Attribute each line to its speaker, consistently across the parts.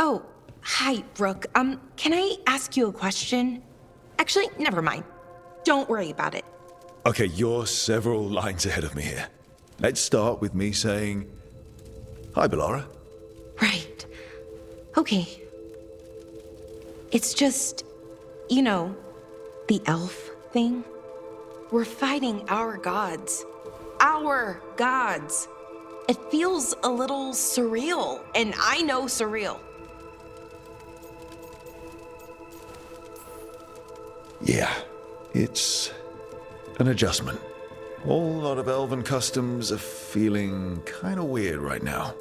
Speaker 1: Oh, hi, Brooke. Can I ask you a question? Actually, never mind. Don't worry about it.
Speaker 2: Okay, you're several lines ahead of me here. Let's start with me saying, hi, Bellara.
Speaker 1: Right. Okay. It's just, the elf thing. We're fighting our gods. Our gods. It feels a little surreal, and I know surreal.
Speaker 2: Yeah, it's an adjustment. Whole lot of elven customs are feeling kind of weird right now.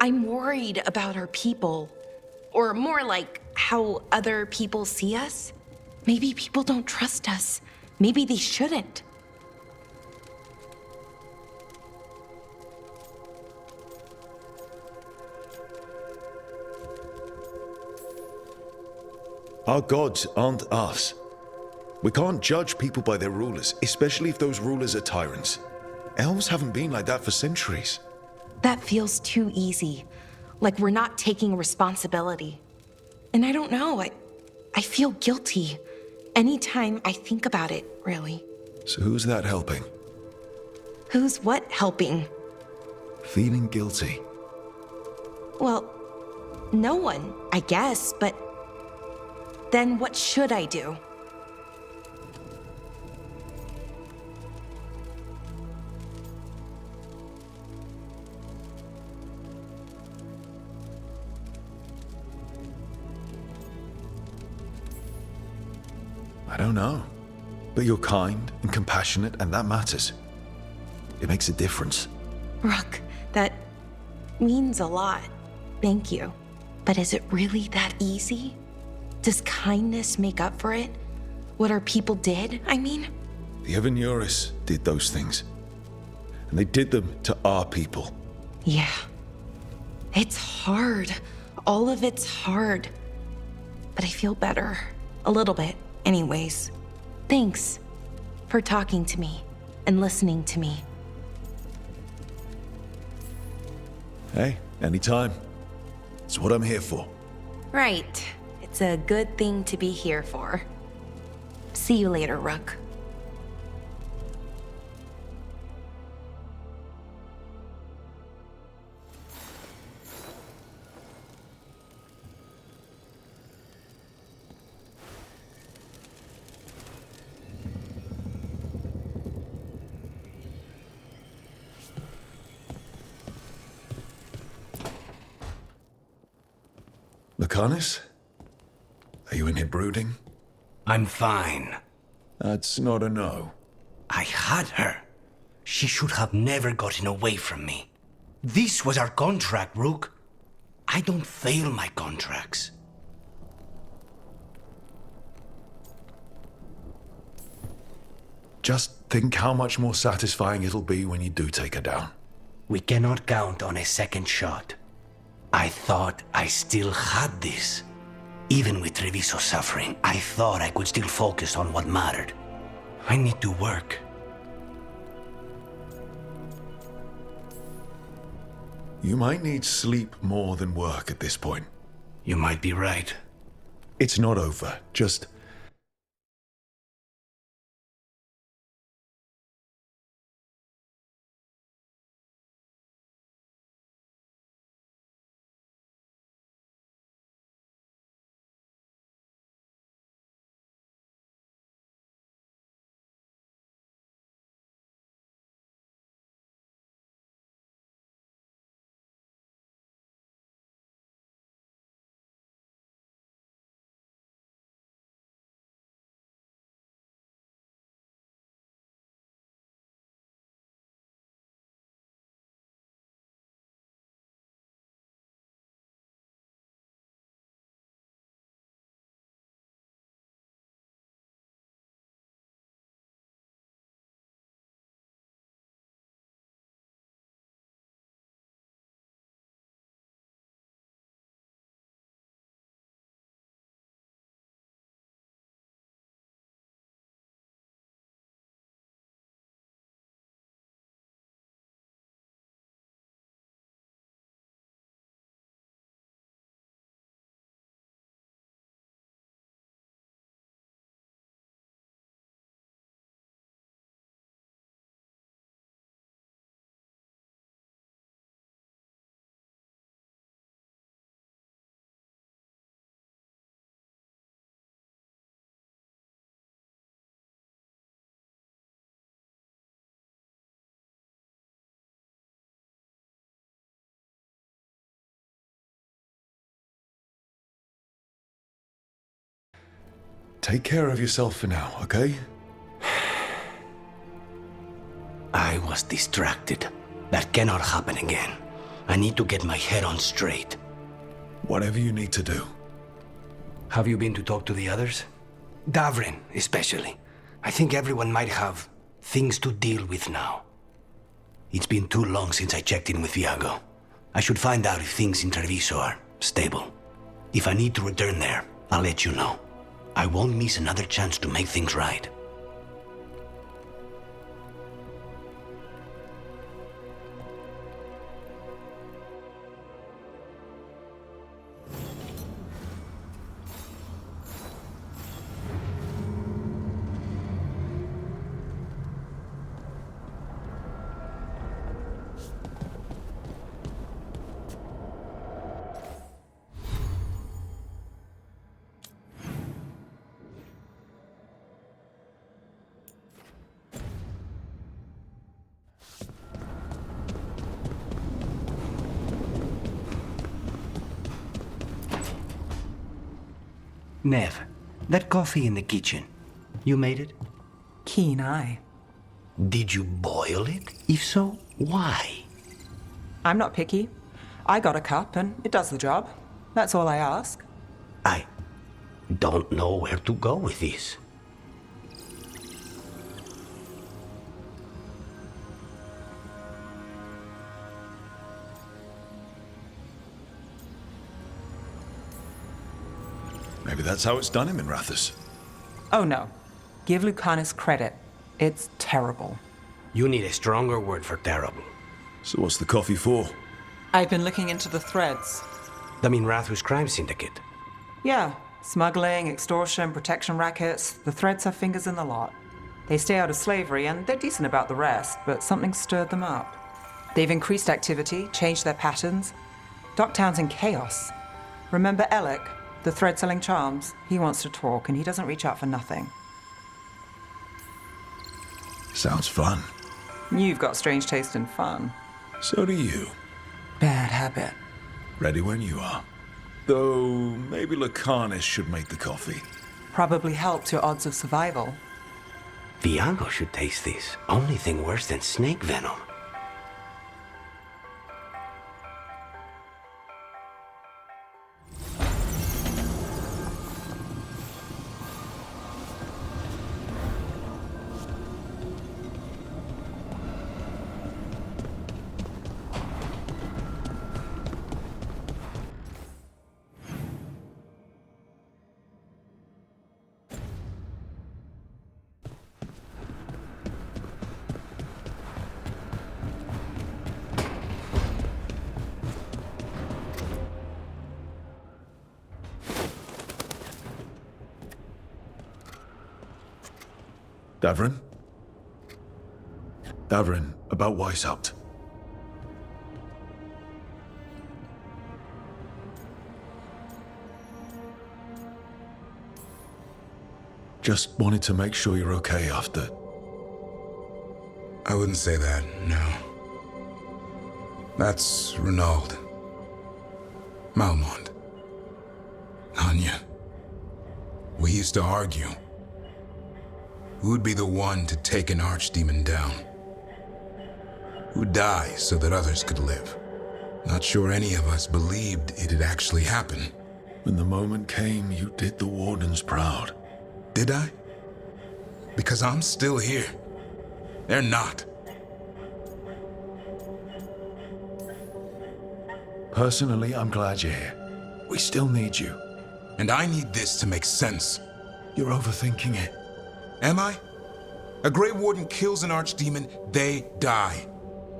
Speaker 1: I'm worried about our people. Or more like how other people see us. Maybe people don't trust us. Maybe they shouldn't.
Speaker 2: Our gods aren't us. We can't judge people by their rulers, especially if those rulers are tyrants. Elves haven't been like that for centuries.
Speaker 1: That feels too easy. Like we're not taking responsibility. And I don't know, I feel guilty. Anytime I think about it, really.
Speaker 2: So who's that helping?
Speaker 1: Who's what helping?
Speaker 2: Feeling guilty.
Speaker 1: Well, no one, I guess, but then what should I do?
Speaker 2: I don't know. But you're kind and compassionate, and that matters. It makes a difference.
Speaker 1: Rook, that means a lot. Thank you. But is it really that easy? Does kindness make up for it? What our people did, I mean?
Speaker 2: The Evanuris did those things. And they did them to our people.
Speaker 1: Yeah. It's hard. All of it's hard. But I feel better. A little bit, anyways. Thanks for talking to me and listening to me.
Speaker 2: Hey, anytime. It's what I'm here for.
Speaker 1: Right. It's a good thing to be here for. See you later, Rook.
Speaker 2: Lucanus? Are you in here brooding?
Speaker 3: I'm fine.
Speaker 2: That's not a no.
Speaker 3: I had her. She should have never gotten away from me. This was our contract, Rook. I don't fail my contracts.
Speaker 2: Just think how much more satisfying it'll be when you do take her down.
Speaker 3: We cannot count on a second shot. I thought I still had this. Even with Treviso suffering, I thought I could still focus on what mattered. I need to work.
Speaker 2: You might need sleep more than work at this point.
Speaker 3: You might be right.
Speaker 2: It's not over. Just Take care of yourself for now, okay?
Speaker 3: I was distracted. That cannot happen again. I need to get my head on straight.
Speaker 2: Whatever you need to do.
Speaker 3: Have you been to talk to the others? Davrin, especially. I think everyone might have things to deal with now. It's been too long since I checked in with Viago. I should find out if things in Treviso are stable. If I need to return there, I'll let you know. I won't miss another chance to make things right. Nev, that coffee in the kitchen, you made it?
Speaker 4: Keen eye.
Speaker 3: Did you boil it? If so, why?
Speaker 4: I'm not picky. I got a cup and it does the job. That's all I ask.
Speaker 3: I don't know where to go with this.
Speaker 2: Maybe that's how it's done in Minrathous.
Speaker 4: Oh no. Give Lucanus credit. It's terrible.
Speaker 3: You need a stronger word for terrible.
Speaker 2: So what's the coffee for?
Speaker 4: I've been looking into the threads.
Speaker 3: The Minrathous crime syndicate.
Speaker 4: Yeah, smuggling, extortion, protection rackets. The threads have fingers in the lot. They stay out of slavery and they're decent about the rest, but something stirred them up. They've increased activity, changed their patterns. Docktown's in chaos. Remember Alec, the thread-selling charms? He wants to talk and he doesn't reach out for nothing.
Speaker 2: Sounds fun.
Speaker 4: You've got strange taste in fun.
Speaker 2: So do you.
Speaker 4: Bad habit.
Speaker 2: Ready when you are. Though, maybe Lucanus should make the coffee.
Speaker 4: Probably helps your odds of survival.
Speaker 3: Viago should taste this. Only thing worse than snake venom.
Speaker 2: Davrin? Davrin, about Weishaupt. Just wanted to make sure you're okay after.
Speaker 5: I wouldn't say that, no. That's Renaud. Malmont. Anya. We used to argue. Who'd be the one to take an archdemon down? Who'd die so that others could live? Not sure any of us believed it'd actually happen.
Speaker 2: When the moment came, you did the Wardens proud.
Speaker 5: Did I? Because I'm still here. They're not.
Speaker 2: Personally, I'm glad you're here. We still need you.
Speaker 5: And I need this to make sense.
Speaker 2: You're overthinking it.
Speaker 5: Am I? A Grey Warden kills an archdemon, they die.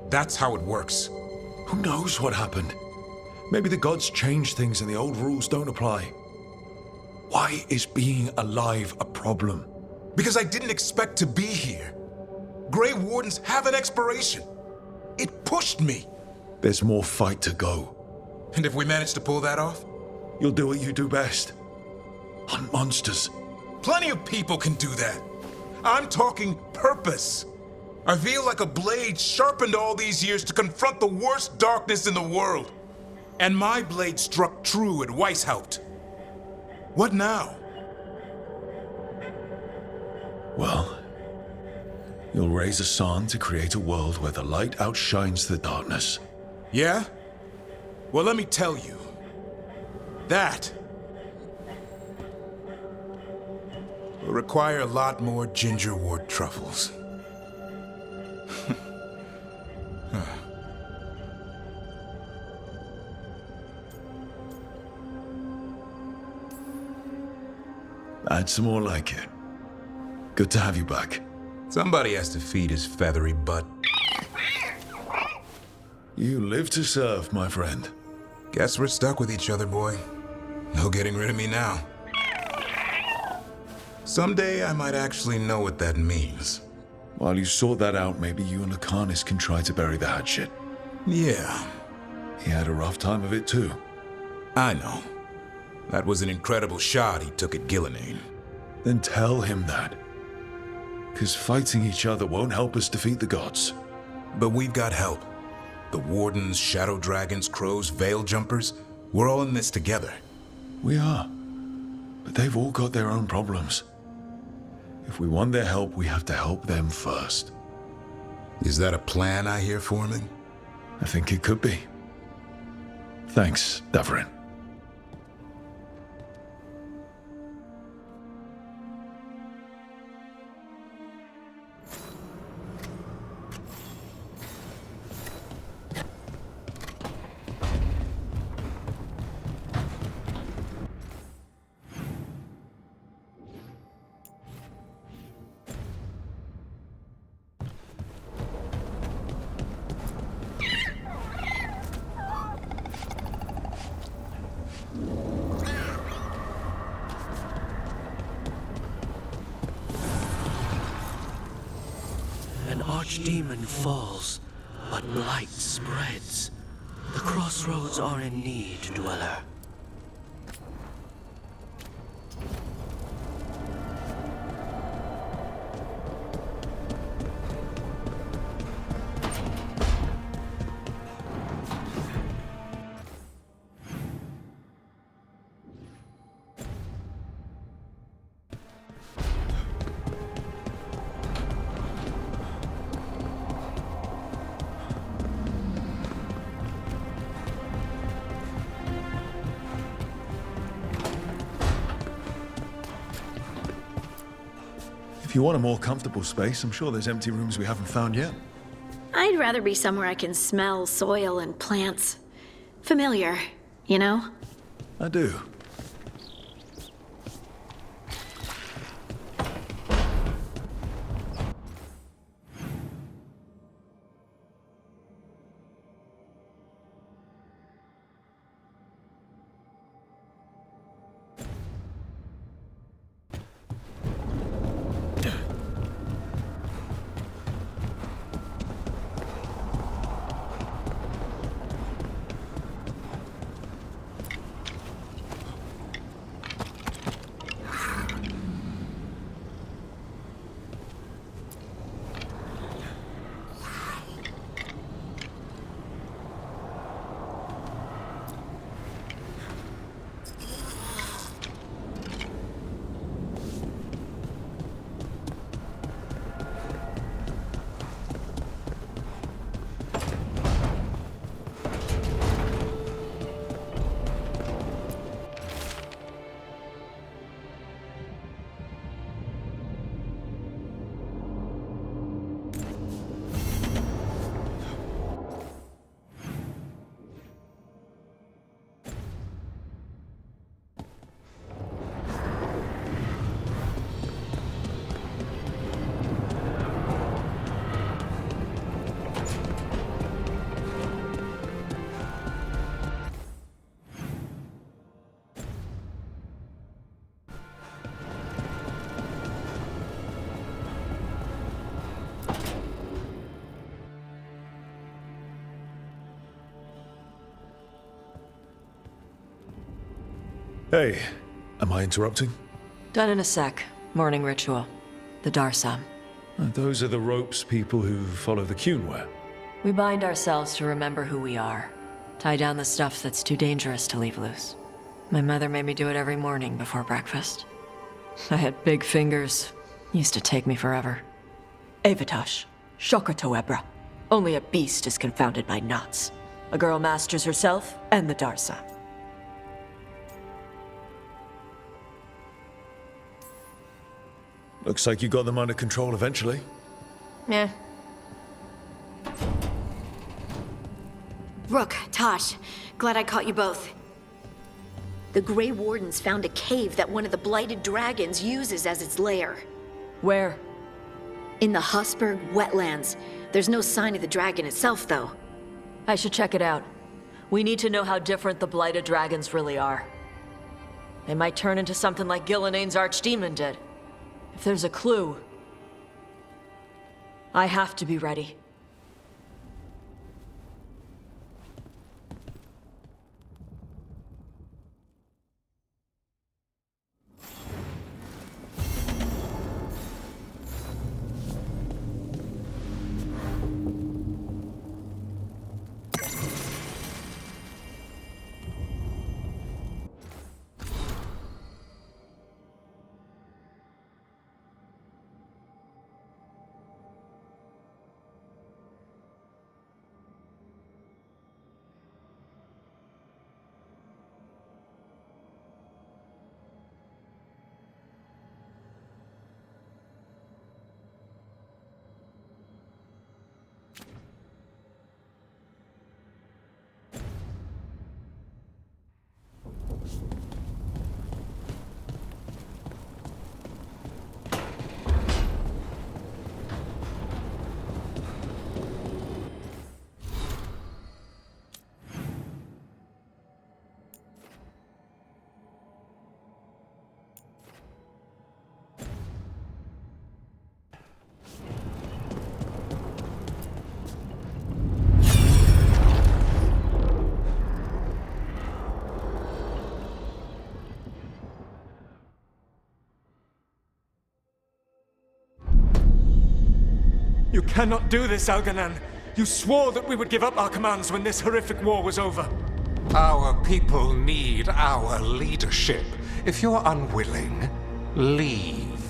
Speaker 5: That's how it works.
Speaker 2: Who knows what happened? Maybe the gods changed things and the old rules don't apply. Why is being alive a problem?
Speaker 5: Because I didn't expect to be here. Grey Wardens have an expiration. It pushed me.
Speaker 2: There's more fight to go.
Speaker 5: And if we manage to pull that off?
Speaker 2: You'll do what you do best. Hunt monsters.
Speaker 5: Plenty of people can do that. I'm talking purpose. I feel like a blade sharpened all these years to confront the worst darkness in the world. And my blade struck true at Weishaupt. What now?
Speaker 2: Well, you'll raise a song to create a world where the light outshines the darkness.
Speaker 5: Yeah? Well, let me tell you. That will require a lot more gingerwort truffles.
Speaker 2: Add some more like it. Good to have you back.
Speaker 5: Somebody has to feed his feathery butt.
Speaker 2: You live to serve, my friend.
Speaker 5: Guess we're stuck with each other, boy. No getting rid of me now. Someday I might actually know what that means.
Speaker 2: While you sort that out, maybe you and Lucanus can try to bury the hatchet.
Speaker 5: Yeah,
Speaker 2: He had a rough time of it too.
Speaker 5: I know. That was an incredible shot he took at Gillenane.
Speaker 2: Then tell him that. 'Cause fighting each other won't help us defeat the gods.
Speaker 5: But we've got help. The Wardens, Shadow Dragons, Crows, Veil Jumpers, we're all in this together.
Speaker 2: We are. But they've all got their own problems. If we want their help, we have to help them first.
Speaker 5: Is that a plan I hear forming?
Speaker 2: I think it could be. Thanks, Davarin.
Speaker 6: An archdemon falls, but blight spreads. The crossroads are in need, dweller.
Speaker 2: If you want a more comfortable space, I'm sure there's empty rooms we haven't found yet.
Speaker 7: I'd rather be somewhere I can smell soil and plants. Familiar, you know?
Speaker 2: I do. Hey, am I interrupting?
Speaker 8: Done in a sec. Morning ritual. The Darsam.
Speaker 2: Those are the ropes people who follow the Qun wear.
Speaker 8: We bind ourselves to remember who we are. Tie down the stuff that's too dangerous to leave loose. My mother made me do it every morning before breakfast. I had big fingers, Used to take me forever. Avatash, Shokratoebra. Only a beast is confounded by nuts. A girl masters herself and the Darsa.
Speaker 2: Looks like you got them under control eventually.
Speaker 8: Eh.
Speaker 7: Rook, Tosh, glad I caught you both. The Grey Wardens found a cave that one of the Blighted Dragons uses as its lair.
Speaker 8: Where?
Speaker 7: In the Hussberg wetlands. There's no sign of the dragon itself, though.
Speaker 8: I should check it out. We need to know how different the Blighted Dragons really are. They might turn into something like Gillenane's Archdemon did. If there's a clue, I have to be ready.
Speaker 9: You cannot do this, Algernon. You swore that we would give up our commands when this horrific war was over.
Speaker 10: Our people need our leadership. If you're unwilling, leave.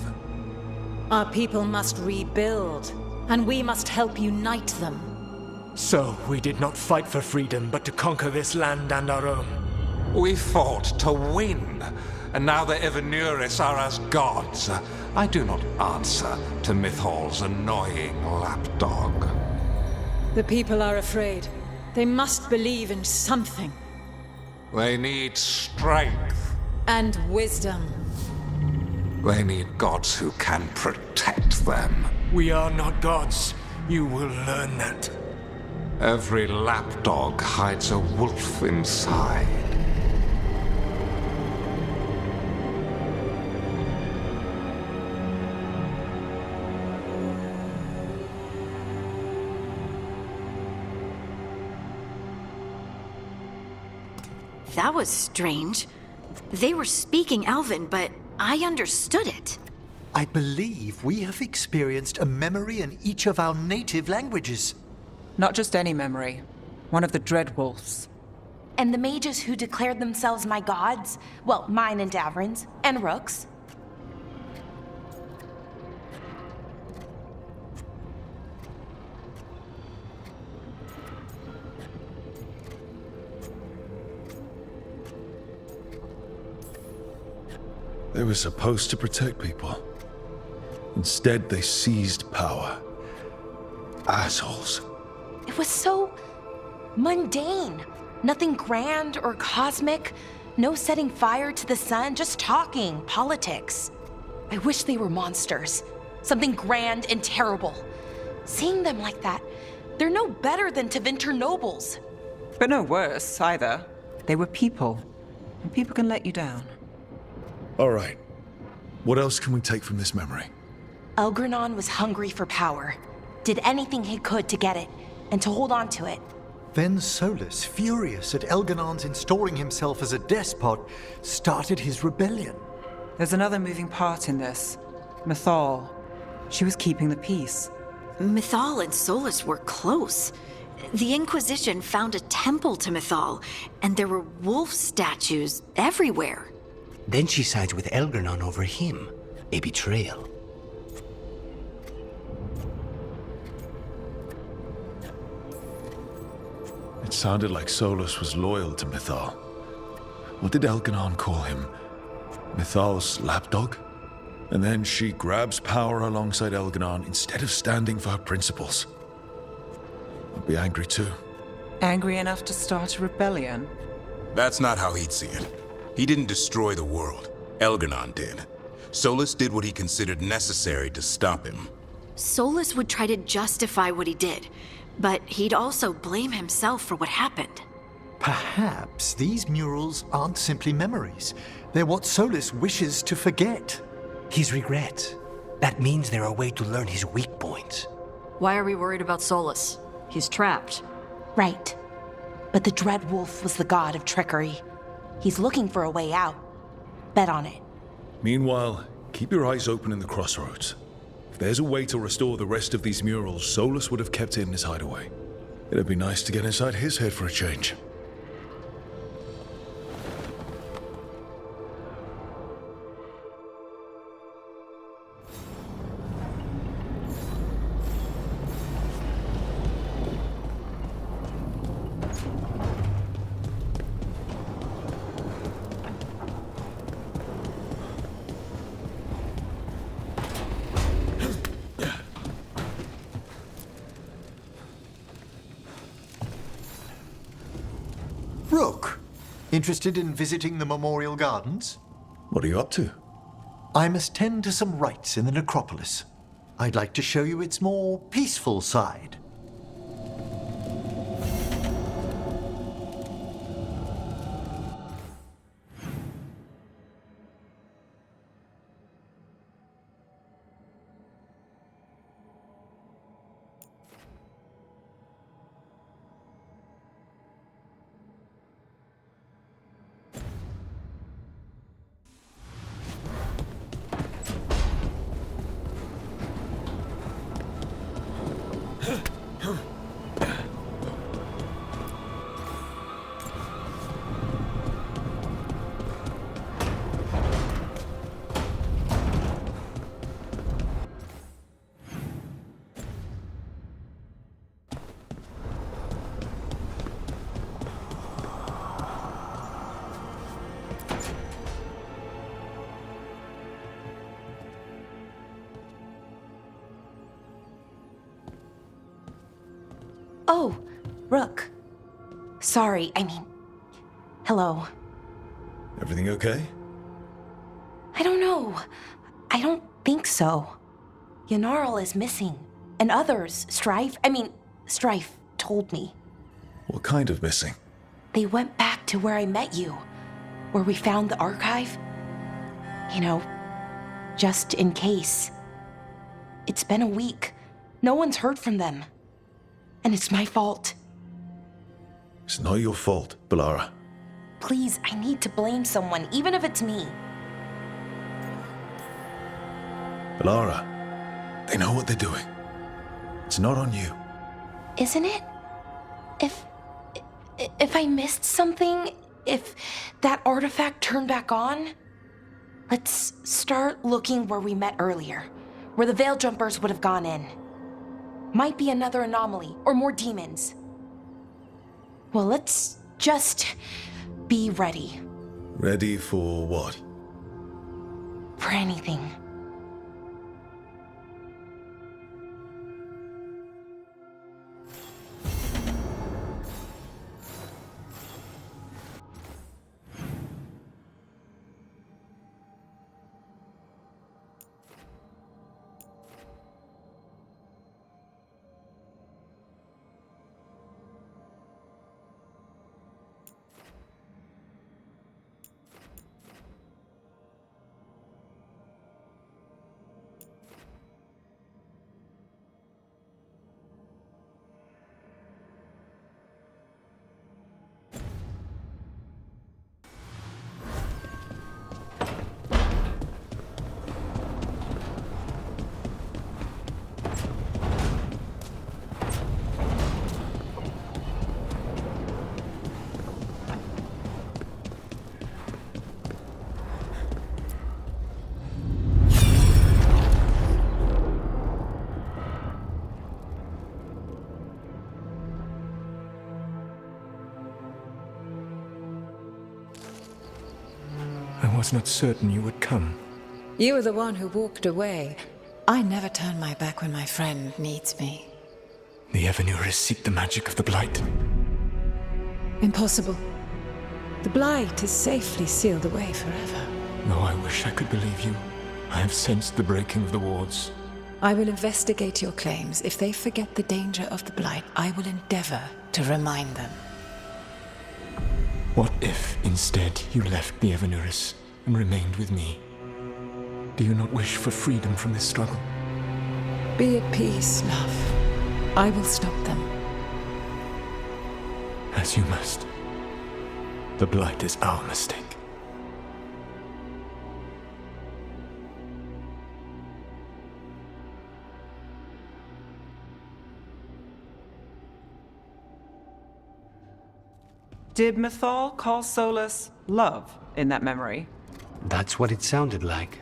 Speaker 11: Our people must rebuild, and we must help unite them.
Speaker 9: So, we did not fight for freedom, but to conquer this land and our own.
Speaker 10: We fought to win, and now the Evanuris are as gods. I do not answer to Mythal's annoying lapdog.
Speaker 11: The people are afraid. They must believe in something.
Speaker 10: They need strength.
Speaker 11: And wisdom.
Speaker 10: They need gods who can protect them.
Speaker 9: We are not gods. You will learn that.
Speaker 10: Every lapdog hides a wolf inside.
Speaker 7: That was strange. They were speaking Elven, but I understood it.
Speaker 12: I believe we have experienced a memory in each of our native languages.
Speaker 4: Not just any memory. One of the Dreadwolves.
Speaker 1: And the mages who declared themselves my gods? Well, mine and Davrin's, and Rook's.
Speaker 2: They were supposed to protect people. Instead, they seized power. Assholes.
Speaker 1: It was so mundane. Nothing grand or cosmic. No setting fire to the sun, just talking, politics. I wish they were monsters. Something grand and terrible. Seeing them like that, they're no better than Tevinter nobles.
Speaker 4: But no worse, either. They were people. And people can let you down.
Speaker 2: All right. What else can we take from this memory?
Speaker 1: Elgranon was hungry for power. Did anything he could to get it, and to hold on to it.
Speaker 12: Then Solus, furious at Elganon's installing himself as a despot, started his rebellion.
Speaker 4: There's another moving part in this. Mythal. She was keeping the peace.
Speaker 7: Mythal and Solus were close. The Inquisition found a temple to Mythal, and there were wolf statues everywhere.
Speaker 3: Then she sides with Elgernon over him. A betrayal.
Speaker 2: It sounded like Solus was loyal to Mythal. What did Elganon call him? Mythal's lapdog? And then she grabs power alongside Elganon instead of standing for her principles. I'd be angry too.
Speaker 4: Angry enough to start a rebellion?
Speaker 5: That's not how he'd see it. He didn't destroy the world. Elganon did. Solus did what he considered necessary to stop him.
Speaker 7: Solus would try to justify what he did, but he'd also blame himself for what happened.
Speaker 12: Perhaps these murals aren't simply memories. They're what Solus wishes to forget.
Speaker 3: His regrets. That means they're a way to learn his weak points.
Speaker 8: Why are we worried about Solus? He's trapped.
Speaker 1: Right. But the Dread Wolf was the god of trickery. He's looking for a way out. Bet on it.
Speaker 2: Meanwhile, keep your eyes open in the crossroads. If there's a way to restore the rest of these murals, Solus would have kept it in his hideaway. It'd be nice to get inside his head for a change.
Speaker 12: Rook, interested in visiting the Memorial Gardens?
Speaker 2: What are you up to?
Speaker 12: I must tend to some rites in the necropolis. I'd like to show you its more peaceful side.
Speaker 1: Oh, Rook. Sorry, hello.
Speaker 2: Everything okay?
Speaker 1: I don't know. I don't think so. Yanarl is missing. And others, Strife told me.
Speaker 2: What kind of missing?
Speaker 1: They went back to where I met you, where we found the archive. You know, just in case. It's been a week. No one's heard from them. And it's my fault.
Speaker 2: It's not your fault, Balara.
Speaker 1: Please, I need to blame someone, even if it's me.
Speaker 2: Balara, they know what they're doing. It's not on you.
Speaker 1: Isn't it? If I missed something, if that artifact turned back on, let's start looking where we met earlier, where the Veil Jumpers would have gone in. Might be another anomaly, or more demons. Well, let's just be ready.
Speaker 2: Ready for what?
Speaker 1: For anything.
Speaker 9: was not certain you would come.
Speaker 11: You were the one who walked away. I never turn my back when my friend needs me.
Speaker 9: The Evanurus seek the magic of the Blight.
Speaker 11: Impossible. The Blight is safely sealed away forever.
Speaker 9: Though I wish I could believe you, I have sensed the breaking of the wards.
Speaker 11: I will investigate your claims. If they forget the danger of the Blight, I will endeavor to remind them.
Speaker 9: What if, instead, you left the Evanurus and remained with me? Do you not wish for freedom from this struggle?
Speaker 11: Be at peace, love. I will stop them.
Speaker 9: As you must. The Blight is our mistake.
Speaker 4: Did Mythal call Solus love in that memory?
Speaker 3: That's what it sounded like.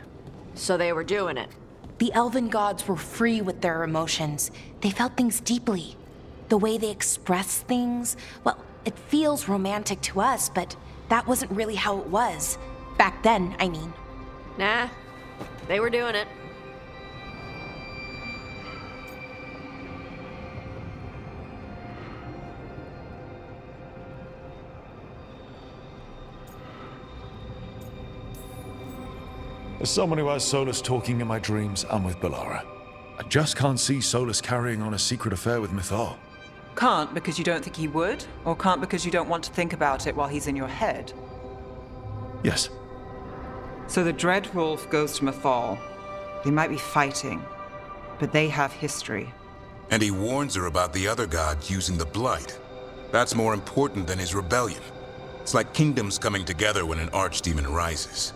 Speaker 8: So they were doing it.
Speaker 1: The elven gods were free with their emotions. They felt things deeply. The way they express things, well, it feels romantic to us, but that wasn't really how it was. Back then, I mean.
Speaker 8: Nah, they were doing it.
Speaker 2: As someone who has Solus talking in my dreams, I'm with Bellara. I just can't see Solus carrying on a secret affair with Mythal.
Speaker 4: Can't because you don't think he would, or can't because you don't want to think about it while he's in your head?
Speaker 2: Yes.
Speaker 4: So the Dread Wolf goes to Mythal. They might be fighting, but they have history.
Speaker 5: And he warns her about the other gods using the Blight. That's more important than his rebellion. It's like kingdoms coming together when an archdemon rises.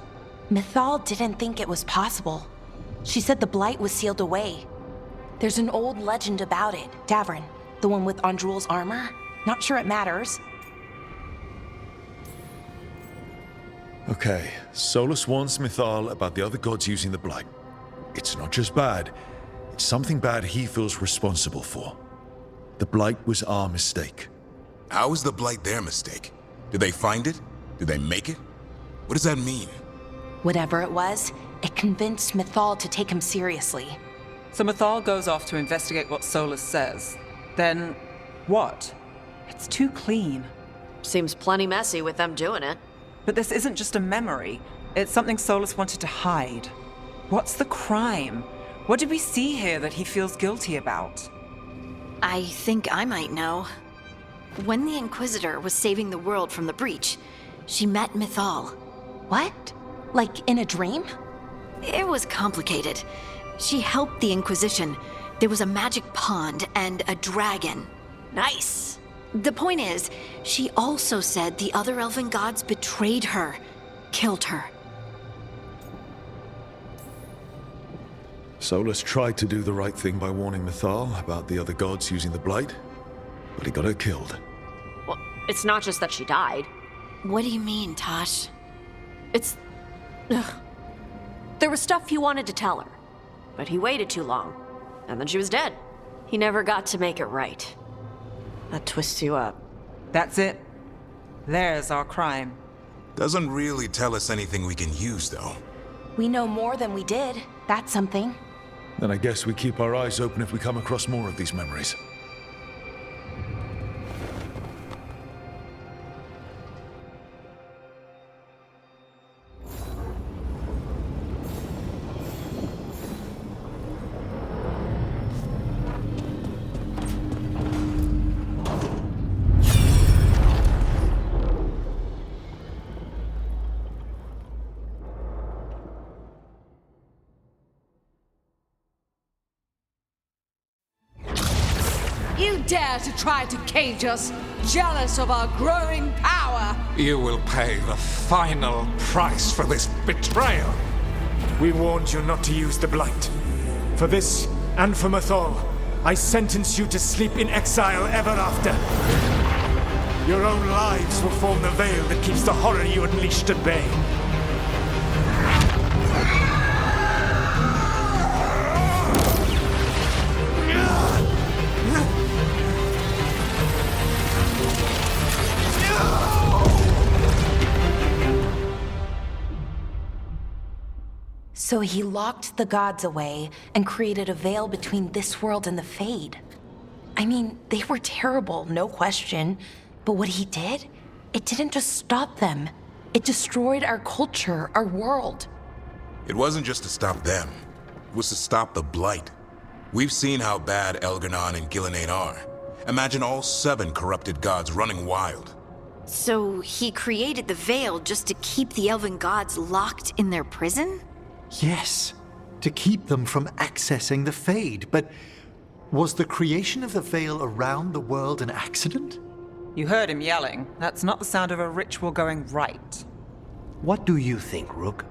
Speaker 1: Mythal didn't think it was possible. She said the Blight was sealed away. There's an old legend about it. Davrin, the one with Andrul's armor. Not sure it matters.
Speaker 2: Okay, Solus warns Mythal about the other gods using the Blight. It's not just bad, it's something bad he feels responsible for. The Blight was our mistake.
Speaker 5: How is the Blight their mistake? Did they find it? Did they make it? What does that mean?
Speaker 1: Whatever it was, it convinced Mythal to take him seriously.
Speaker 4: So Mythal goes off to investigate what Solus says. Then, what? It's too clean.
Speaker 8: Seems plenty messy with them doing it.
Speaker 4: But this isn't just a memory. It's something Solus wanted to hide. What's the crime? What did we see here that he feels guilty about?
Speaker 7: I think I might know. When the Inquisitor was saving the world from the breach, she met Mythal.
Speaker 1: What? Like in a dream?
Speaker 7: It was complicated. She helped the Inquisition. There was a magic pond and a dragon.
Speaker 8: Nice.
Speaker 7: The point is, she also said the other elven gods betrayed her, killed her.
Speaker 2: Solus tried to do the right thing by warning Mythal about the other gods using the Blight, but he got her killed.
Speaker 8: Well, it's not just that she died.
Speaker 7: What do you mean, Tosh?
Speaker 8: It's... Ugh. There was stuff he wanted to tell her, but he waited too long, and then she was dead. He never got to make it right. That twists you up.
Speaker 4: That's it. There's our crime.
Speaker 5: Doesn't really tell us anything we can use, though.
Speaker 1: We know more than we did. That's something.
Speaker 2: Then I guess we keep our eyes open if we come across more of these memories.
Speaker 13: You dare to try to cage us, jealous of our growing power!
Speaker 10: You will pay the final price for this betrayal.
Speaker 9: We warned you not to use the Blight. For this, and for Mythal, I sentence you to sleep in exile ever after. Your own lives will form the veil that keeps the horror you unleashed at bay.
Speaker 1: So he locked the gods away and created a veil between this world and the Fade. I mean, they were terrible, no question. But what he did, it didn't just stop them. It destroyed our culture, our world.
Speaker 5: It wasn't just to stop them. It was to stop the Blight. We've seen how bad Elganon and Gillenane are. Imagine all 7 corrupted gods running wild.
Speaker 7: So he created the Veil just to keep the elven gods locked in their prison?
Speaker 12: Yes, to keep them from accessing the Fade. But was the creation of the Veil around the world an accident?
Speaker 4: You heard him yelling. That's not the sound of a ritual going right.
Speaker 3: What do you think, Rook?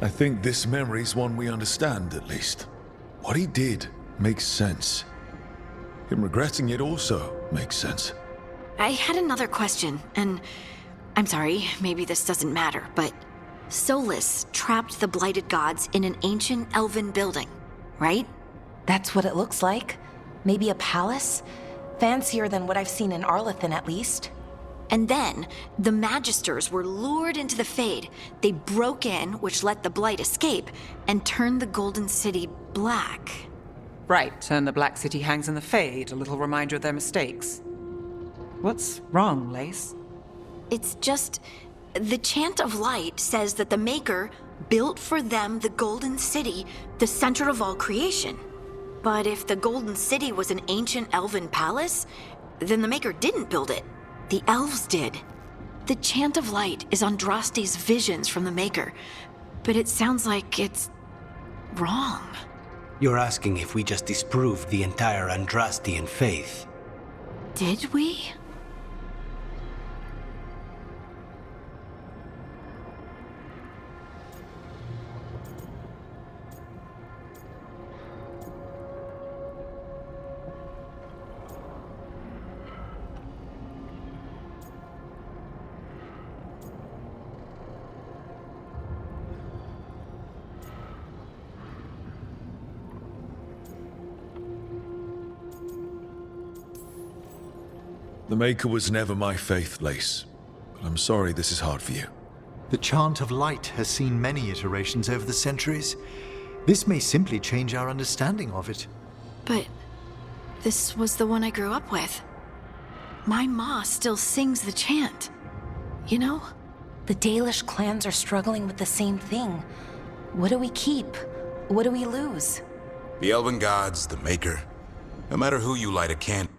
Speaker 2: I think this memory's one we understand, at least. What he did makes sense. Him regretting it also makes sense.
Speaker 7: I had another question, and I'm sorry, maybe this doesn't matter, but Solus trapped the blighted gods in an ancient elven building, right?
Speaker 1: That's what it looks like. Maybe a palace? Fancier than what I've seen in Arlethan, at least.
Speaker 7: And then, the Magisters were lured into the Fade. They broke in, which let the Blight escape, and turned the Golden City black.
Speaker 4: Right, and the Black City hangs in the Fade, a little reminder of their mistakes. What's wrong, Lace?
Speaker 7: It's just, the Chant of Light says that the Maker built for them the Golden City, the center of all creation. But if the Golden City was an ancient elven palace, then the Maker didn't build it. The elves did. The Chant of Light is Andraste's visions from the Maker, but it sounds like it's wrong.
Speaker 3: You're asking if we just disproved the entire Andrastian faith.
Speaker 7: Did we?
Speaker 2: The Maker was never my faith, Lace. But I'm sorry this is hard for you.
Speaker 12: The Chant of Light has seen many iterations over the centuries. This may simply change our understanding of it.
Speaker 7: But this was the one I grew up with. My ma still sings the chant. You know?
Speaker 1: The Dalish clans are struggling with the same thing. What do we keep? What do we lose?
Speaker 5: The Elven gods, the Maker. No matter who you light a candle.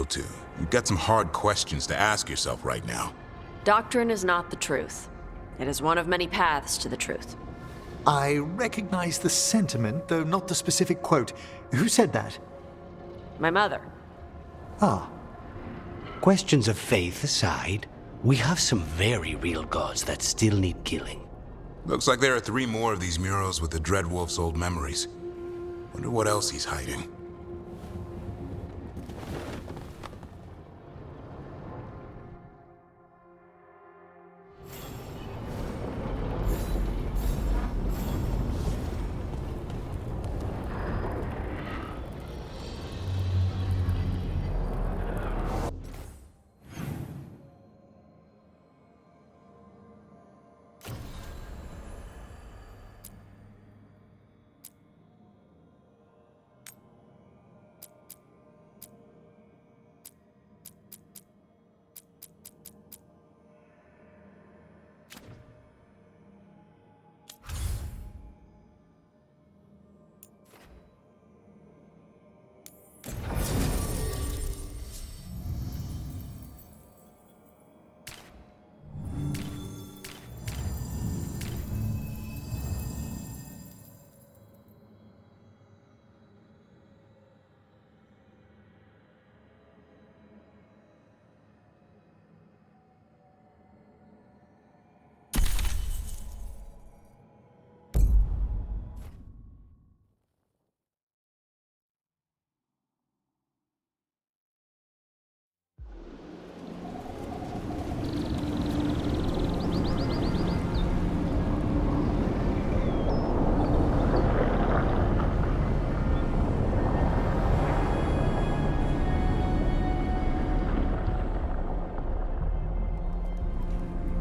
Speaker 5: To. You've got some hard questions to ask yourself right now.
Speaker 8: Doctrine is not the truth. It is one of many paths to the truth.
Speaker 12: I recognize the sentiment, though not the specific quote. Who said that?
Speaker 8: My mother.
Speaker 12: Ah.
Speaker 3: Questions of faith aside, we have some very real gods that still need killing.
Speaker 5: Looks like there are 3 more of these murals with the Dreadwolf's old memories. Wonder what else he's hiding.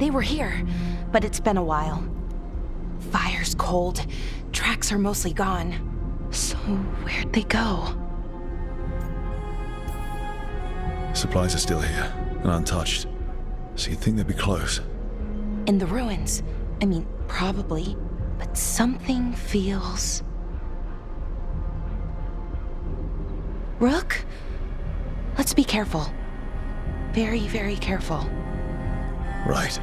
Speaker 1: They were here, but it's been a while. Fire's cold. Tracks are mostly gone. So where'd they go?
Speaker 2: Supplies are still here, and untouched. So you'd think they'd be close.
Speaker 1: In the ruins. I mean, probably. But something feels... Rook? Let's be careful. Very, very careful.
Speaker 2: Right.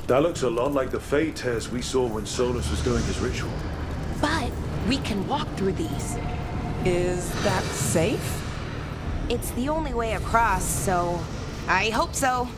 Speaker 14: That looks a lot like the Fey tears we saw when Solus was doing his ritual.
Speaker 1: But we can walk through these.
Speaker 4: Is that safe?
Speaker 1: It's the only way across, so I hope so.